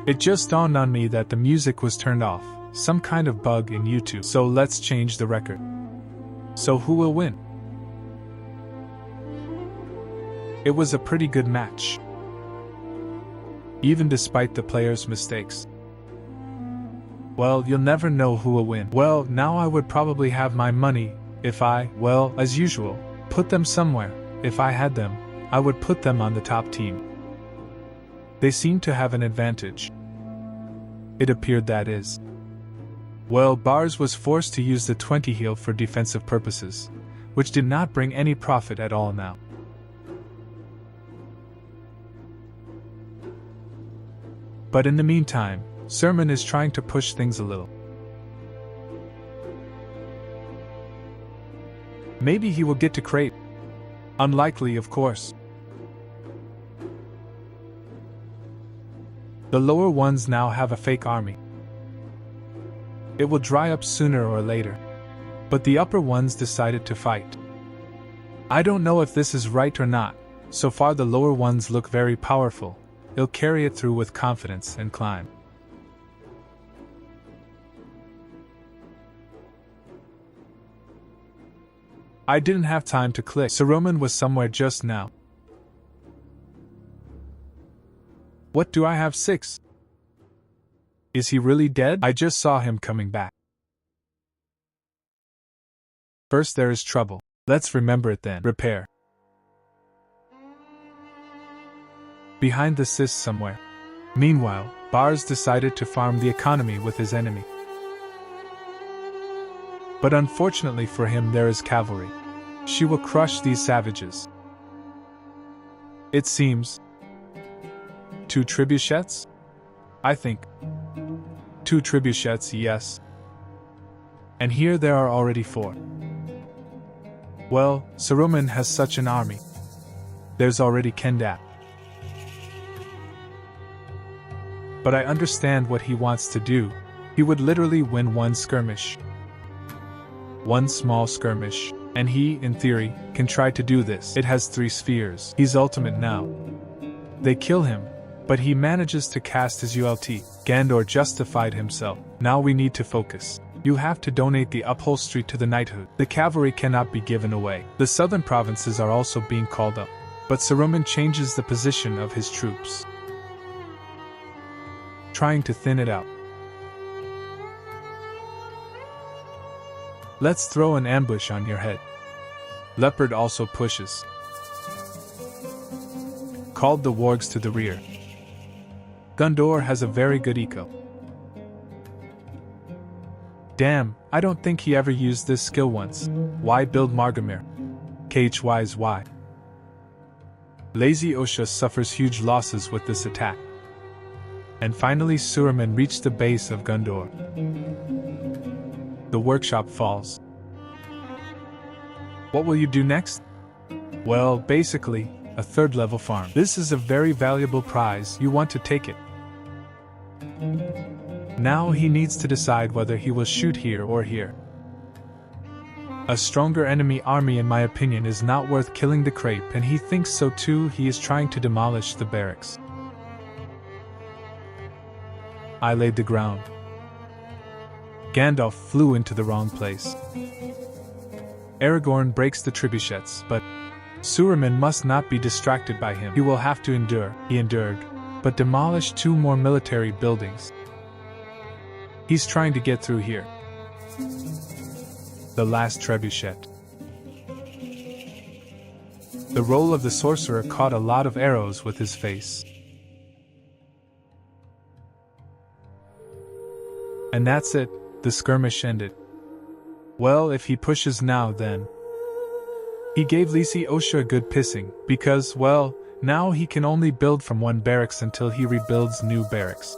It just dawned on me that the music was turned off. Some kind of bug in YouTube. So let's change the record. So who will win? It was a pretty good match. even despite the player's mistakes. Well, you'll never know who will win. Well, now I would probably have my money, if I, well, as usual, put them somewhere. If I had them, I would put them on the top team. They seem to have an advantage. It appeared that is. Well, Bars was forced to use the 20 heal for defensive purposes, which did not bring any profit at all now. But in the meantime, Sermon is trying to push things a little. Maybe he will get to Crate. Unlikely, of course. The lower ones now have a fake army. It will dry up sooner or later. But the upper ones decided to fight. I don't know if this is right or not. So far the lower ones look very powerful. They'll carry it through with confidence and climb. I didn't have time to click. Saruman was somewhere just now. What do I have 6? Is he really dead? I just saw him coming back. First there is trouble. Let's remember it then. Repair. Behind the cyst somewhere. Meanwhile, Bars decided to farm the economy with his enemy. But unfortunately for him there is cavalry. She will crush these savages. It seems. 2 trebuchets? I think. 2 trebuchets, yes. And here there are already 4. Well, Saruman has such an army. There's already Kendap. But I understand what he wants to do. He would literally win one skirmish. One small skirmish. And he, in theory, can try to do this. It has 3 spheres. He's ultimate now. They kill him, but he manages to cast his ULT. Gandor justified himself. Now we need to focus. You have to donate the upholstery to the knighthood. The cavalry cannot be given away. The southern provinces are also being called up. But Saruman changes the position of his troops, trying to thin it out. Let's throw an ambush on your head. Leopard also pushes. Called the wargs to the rear. Gundor has a very good eco. Damn, I don't think he ever used this skill once. Why build Margamir? KHY's why. Lazy Osha suffers huge losses with this attack. And finally Suraman reached the base of Gundor. The workshop falls. What will you do next? Well, basically, a 3rd level farm. This is a very valuable prize, you want to take it. Now he needs to decide whether he will shoot here or here. A stronger enemy army in my opinion is not worth killing the crepe, and he thinks so too. He is trying to demolish the barracks. I laid the ground. Gandalf flew into the wrong place. Aragorn breaks the trebuchets, but Suraman must not be distracted by him. He will have to endure. He endured, but demolished 2 more military buildings. He's trying to get through here. The last trebuchet. The role of the sorcerer caught a lot of arrows with his face. And that's it, the skirmish ended. Well, if he pushes now then. He gave Lisi Osha a good pissing, because, well, now he can only build from 1 barracks until he rebuilds new barracks.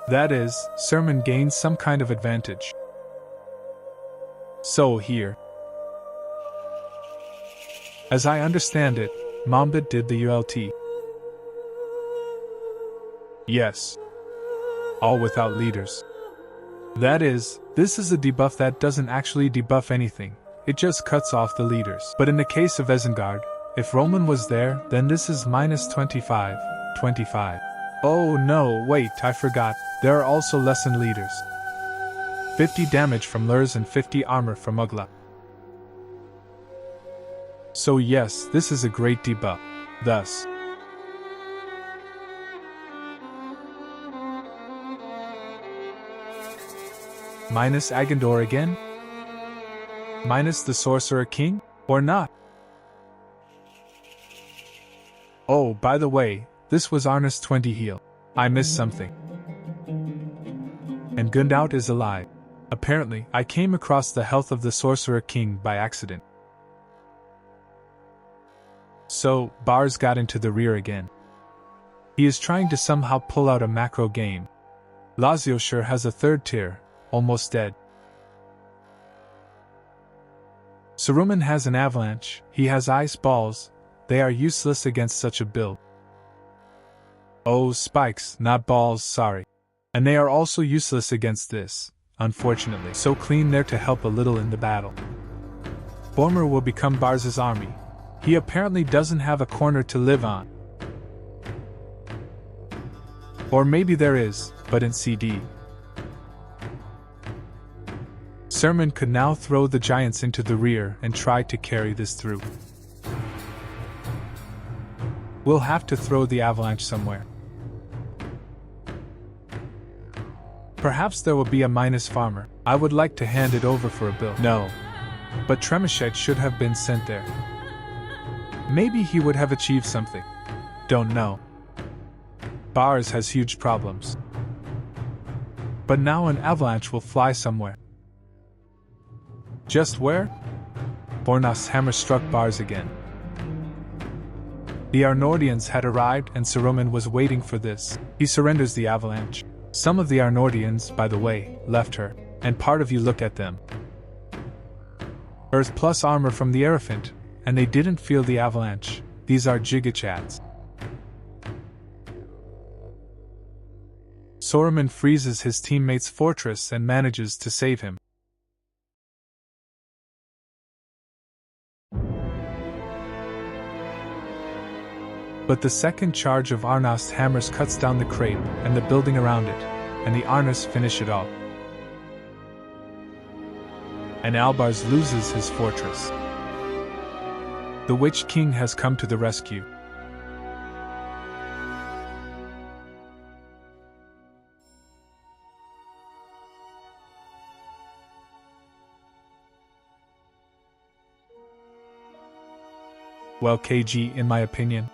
That is, Sermon gains some kind of advantage. So here. As I understand it, Mombit did the ULT. Yes. All without leaders. That is, this is a debuff that doesn't actually debuff anything, it just cuts off the leaders. But in the case of Isengard, if Roman was there, then this is minus 25. Oh no, wait, I forgot, there are also lesson leaders. 50 damage from Lurs and 50 armor from Ugla. So yes, this is a great debuff. Thus, Minus Agandor again? Minus the Sorcerer King? Or not? Oh, by the way, this was Arnis 20 heal. I missed something. And Gundout is alive. Apparently, I came across the health of the Sorcerer King by accident. So, Bars got into the rear again. He is trying to somehow pull out a macro game. Lazioshire has a third tier, almost dead. Saruman has an avalanche, he has ice balls, they are useless against such a build. Oh, spikes, not balls, sorry. And they are also useless against this, unfortunately. So clean there to help a little in the battle. Bormer will become Bars's army. He apparently doesn't have a corner to live on. Or maybe there is, but in CD. Sermon could now throw the giants into the rear and try to carry this through. We'll have to throw the avalanche somewhere. Perhaps there will be a minus farmer. I would like to hand it over for a bill. No. But Trebuchet should have been sent there. Maybe he would have achieved something. Don't know. Bars has huge problems. But now an avalanche will fly somewhere. Just where? Bornaf's hammer struck Bars again. The Arnordians had arrived and Saruman was waiting for this. He surrenders the avalanche. Some of the Arnordians, by the way, left her, and part of you look at them. Earth plus armor from the Elephant, and they didn't feel the avalanche. These are gigachads. Saruman freezes his teammate's fortress and manages to save him. But the second charge of Arnast's hammers cuts down the crepe and the building around it, and the Arnas finish it all. And Albars loses his fortress. The Witch King has come to the rescue. Well, KG, in my opinion.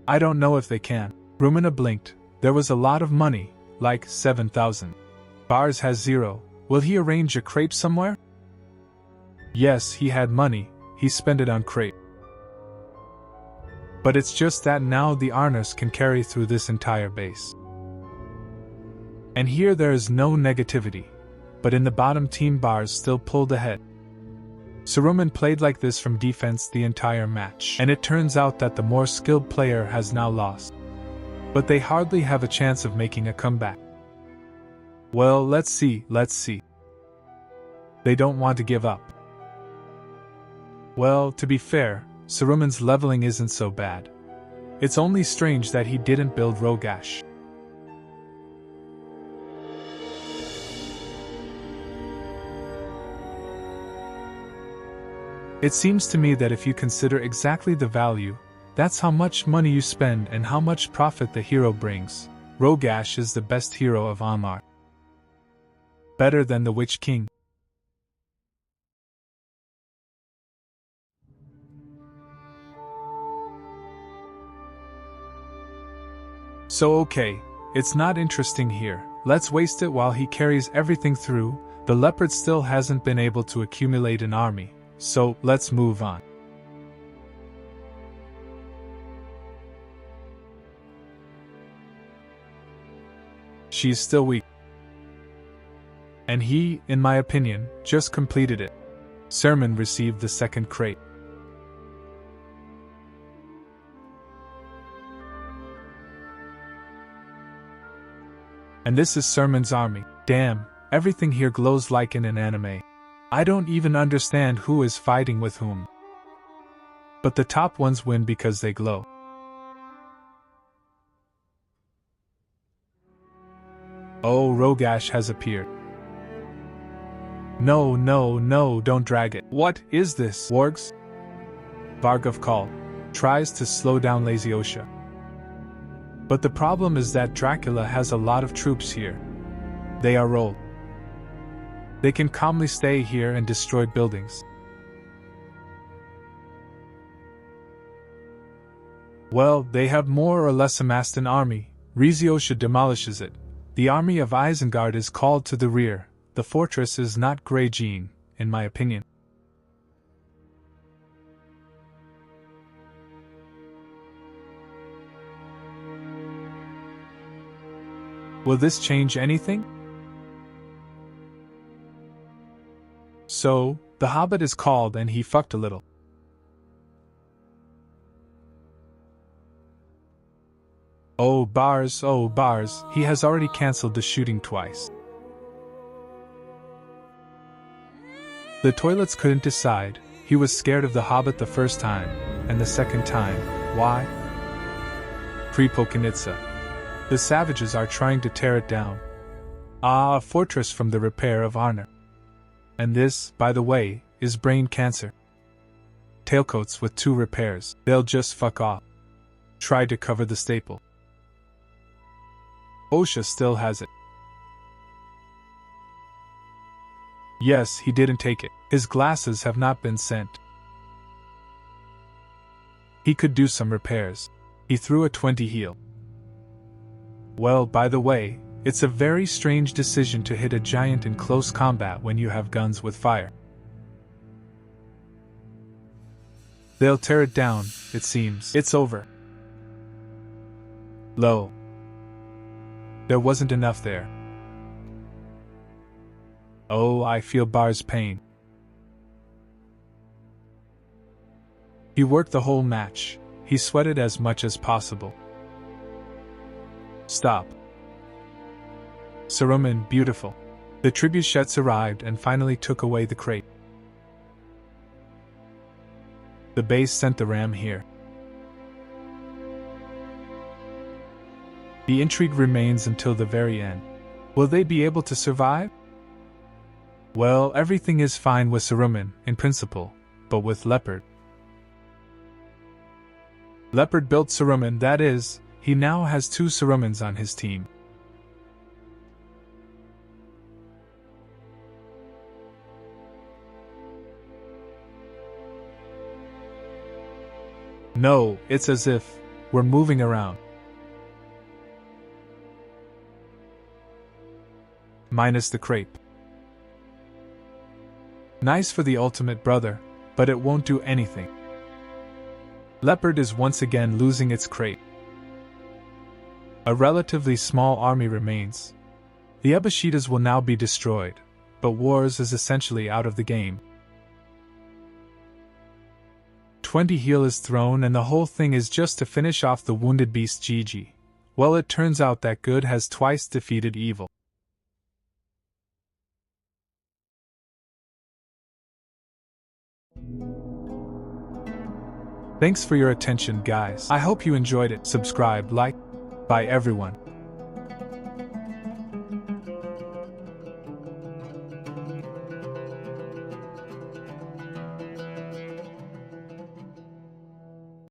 I don't know if they can. Rumina blinked. There was a lot of money, like 7,000. Bars has 0. Will he arrange a crepe somewhere? Yes, he had money, he spent it on crepe. But it's just that now the Arnas can carry through this entire base. And here there is no negativity, but in the bottom team Bars still pulled ahead. Saruman played like this from defense the entire match, and it turns out that the more skilled player has now lost. But they hardly have a chance of making a comeback. Well, let's see. They don't want to give up. Well, to be fair, Saruman's leveling isn't so bad. It's only strange that he didn't build Rogash. It seems to me that if you consider exactly the value, that's how much money you spend and how much profit the hero brings. Rogash is the best hero of Amar. Better than the Witch King. So okay, it's not interesting here. Let's waste it while he carries everything through. The leopard still hasn't been able to accumulate an army. So, let's move on. She's still weak. And he, in my opinion, just completed it. Sermon received the second crate. And this is Sermon's army. Damn, everything here glows like in an anime. I don't even understand who is fighting with whom. But the top ones win because they glow. Oh, Rogash has appeared. No, don't drag it. What is this, wargs? Vargov called. Tries to slow down Lazy Osha. But the problem is that Dracula has a lot of troops here. They are old. They can calmly stay here and destroy buildings. Well, they have more or less amassed an army. Riziosha demolishes it. The army of Isengard is called to the rear. The fortress is not Grey Jean, in my opinion. Will this change anything? So, the Hobbit is called and he fucked a little. Oh bars, he has already cancelled the shooting twice. The toilets couldn't decide. He was scared of the Hobbit the first time, and the second time, why? Pripokanitsa. The savages are trying to tear it down. A fortress from the repair of Arnor. And this, by the way, is brain cancer. Tailcoats with 2 repairs, they'll just fuck off. Try to cover the staple. Osha still has it. Yes, he didn't take it. His glasses have not been sent. He could do some repairs. He threw a 20 heal. Well, by the way, it's a very strange decision to hit a giant in close combat when you have guns with fire. They'll tear it down, it seems. It's over. Low. There wasn't enough there. Oh, I feel Bar's pain. He worked the whole match. He sweated as much as possible. Stop. Saruman, beautiful. The trebuchets arrived and finally took away the crate. The base sent the ram here. The intrigue remains until the very end. Will they be able to survive? Well, everything is fine with Saruman, in principle, but with Leopard. Leopard built Saruman, that is, he now has 2 Sarumans on his team. No, it's as if we're moving around. Minus the crepe. Nice for the ultimate brother, but it won't do anything. Leopard is once again losing its crate. A relatively small army remains. The Ebashitas will now be destroyed, but Wars is essentially out of the game. 20 heal is thrown and the whole thing is just to finish off the wounded beast GG. Well, it turns out that good has twice defeated evil. Thanks for your attention, guys. I hope you enjoyed it. Subscribe, like. Bye everyone.